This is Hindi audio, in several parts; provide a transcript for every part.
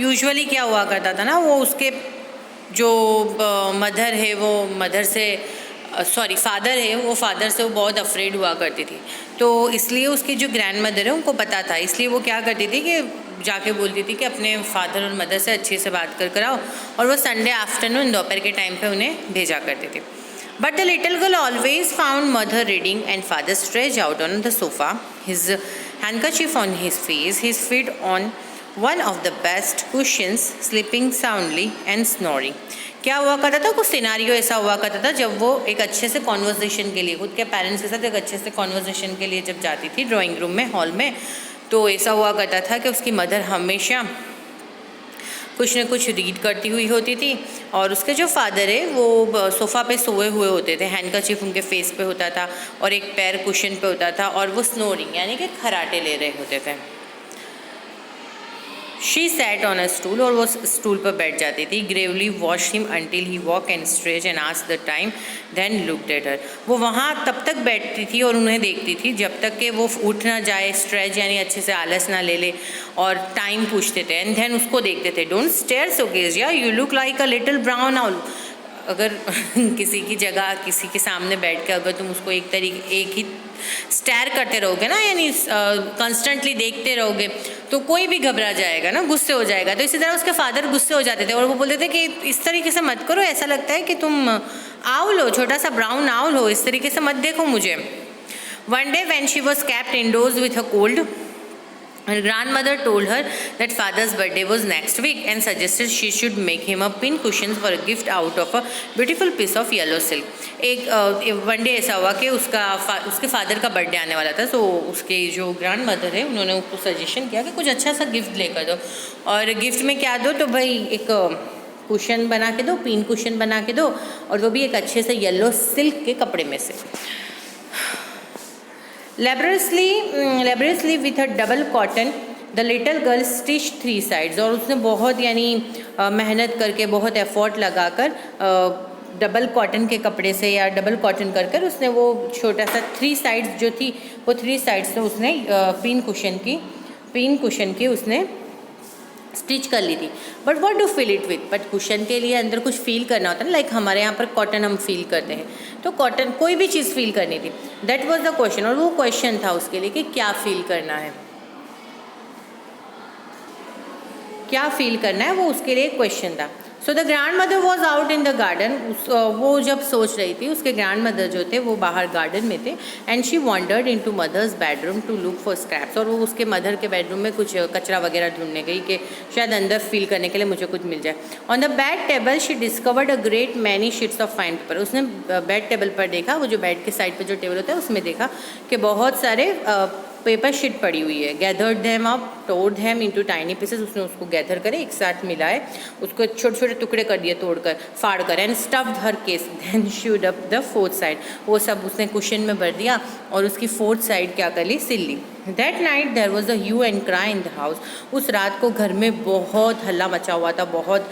यूजुअली क्या हुआ करता था ना, वो उसके जो मदर है वो मदर से फादर है वो फादर से वो बहुत अफ्रेड हुआ करती थी। तो इसलिए उसकी जो ग्रैंड मदर है उनको पता था, इसलिए वो क्या करती थी कि जाके बोलती थी कि अपने फादर और मदर से अच्छे से बात कर आओ, और वो संडे आफ्टरनून दोपहर के टाइम पे उन्हें भेजा करती थी। But the little girl always found mother reading and father stretch out on the sofa, his handkerchief on his face, his feet on one of the best cushions, sleeping soundly and snoring. क्या हुआ करता था, कुछ सिनारियो ऐसा हुआ करता था जब वो एक अच्छे से कॉन्वर्जेशन के लिए खुद के पेरेंट्स के साथ एक अच्छे से कॉन्वर्जेशन के लिए जब जाती थी ड्राइंग रूम में, हॉल में, तो ऐसा हुआ करता था कि उसकी मदर हमेशा कुछ न कुछ रीड करती हुई होती थी, और उसके जो फादर है वो सोफ़ा पे सोए हुए होते थे, हैंडकरचीफ उनके फेस पे होता था और एक पैर कुशन पे होता था, और वो स्नोरिंग यानी कि खराटे ले रहे होते थे। She sat on a stool, और वो स्टूल पर बैठ जाती थी। Gravely watch him until he walk and stretch and asked the time, then looked at her. वो वहाँ तब तक बैठती थी और उन्हें देखती थी जब तक कि वो उठ ना जाए, स्ट्रेच यानी अच्छे से आलस ना ले ले, और टाइम पूछते थे, एंड देन उसको देखते थे। डोंट स्टेयर सो गेजिया, you look like a little brown owl. अगर किसी की जगह किसी के सामने बैठ के अगर तुम उसको एक ही स्टेयर करते रहोगे ना, यानी कंस्टेंटली देखते रहोगे, तो कोई भी घबरा जाएगा ना, गुस्से हो जाएगा। तो इसी तरह उसके फादर गुस्से हो जाते थे और वो बोलते थे कि इस तरीके से मत करो, ऐसा लगता है कि तुम आउल हो, छोटा सा ब्राउन आउल हो, इस तरीके से मत देखो मुझे। One day when she was kept indoors with a cold, her grandmother told her that father's birthday was next week and suggested she should make him a pin cushion for a gift out of a beautiful piece of yellow silk. एक वन डे ऐसा हुआ कि उसके फादर का बर्थडे आने वाला था, तो उसके जो ग्रैंड मदर है उन्होंने उसको सजेशन किया कि कुछ अच्छा सा गिफ्ट लेकर दो, और गिफ्ट में क्या दो, तो भाई एक कुशन बना के दो, पिन कुशन बना के दो, और वो भी एक अच्छे से येलो सिल्क के कपड़े में से। Laboriously with a double cotton, the little girl stitched 3 sides, और उसने बहुत यानी मेहनत करके बहुत एफर्ट लगाकर डबल कॉटन के कपड़े से या डबल कॉटन कर उसने वो छोटा सा 3 साइड्स जो थी वो 3 साइड्स से उसने पिन कुशन की उसने स्टिच कर ली थी। But what do feel it with, but cushion के लिए अंदर कुछ फील करना होता है ना, लाइक हमारे यहाँ पर कॉटन हम फील करते हैं, तो कॉटन कोई भी चीज़ फील करनी थी। दैट वॉज द क्वेश्चन, और वो क्वेश्चन था उसके लिए कि क्या फील करना है, क्या फील करना है, वो उसके लिए क्वेश्चन था। So the grand mother was out in the garden, वो जब सोच रही थी उसके ग्रैंड मदर जो थे वो बाहर गार्डन में थे, and she wandered into mother's bedroom to look for scraps, और वो उसके मदर के बेडरूम में कुछ कचरा वगैरह ढूंढने गई कि शायद अंदर फील करने के लिए मुझे कुछ मिल जाए। On the bed table she discovered a great many sheets of fine paper, उसने बेड टेबल पर देखा, वो जो बेड के साइड पर जो टेबल होता है उसमें देखा कि बहुत सारे पेपर शीट पड़ी हुई है। गैदर्ड देम अप, टोर देम इनटू टाइनी पीसेस, उसने उसको गैदर करे, एक साथ मिलाए, उसको छोटे छोटे टुकड़े कर दिए, तोड़कर फाड़ कर, and stuffed her case, then shut up the 4th side, वो सब उसने कुशन में भर दिया और उसकी 4th साइड क्या कर ली, सिल ली। That night there was a hue and cry in the house, उस रात को घर में बहुत हल्ला मचा हुआ था, बहुत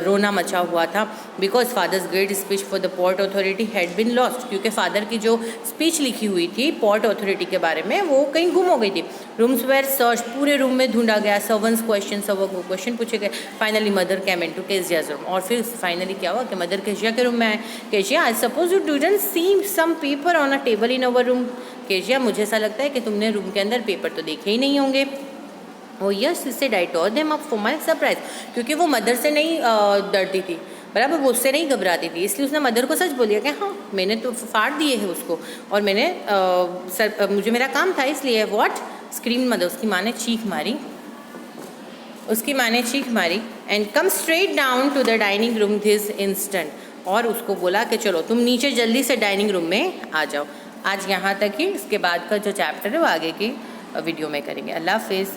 रोना मचा हुआ था, because fathers great speech for the port authority had been lost, क्योंकि फादर की जो स्पीच लिखी हुई थी पोर्ट अथॉरिटी के बारे में वो कहीं गुम हो गई थी। रूम्स वेयर सर्च, पूरे रूम में ढूंढा गया, सर्वेंट्स क्वेश्चन पूछे गए। Finally mother came into Keziah's room, और फिर फाइनली क्या हुआ कि मदर केजिया के रूम में आए। Kezia, I suppose you didn't see some paper on a table in our room. Kezia, मुझे ऐसा लगता है कि तुमने रूम के अंदर पेपर तो देखे ही नहीं होंगे। Oh yes said, I told them up for my surprise, क्योंकि वो मदर से नहीं डरती थी, बराबर, वो उससे नहीं घबराती थी, इसलिए उसने मदर को सच बोलिया कि हाँ मैंने तो फाड़ दिए है उसको, और मैंने मुझे मेरा काम था इसलिए। व्हाट, स्क्रीम मदर, उसकी माँ ने चीख मारी, and come straight down to the dining room this instant, और उसको बोला कि चलो तुम नीचे जल्दी से डाइनिंग रूम में आ जाओ। आज यहाँ तक ही, इसके बाद का जो चैप्टर है वो आगे की वीडियो में करेंगे। अल्लाह हाफिज़।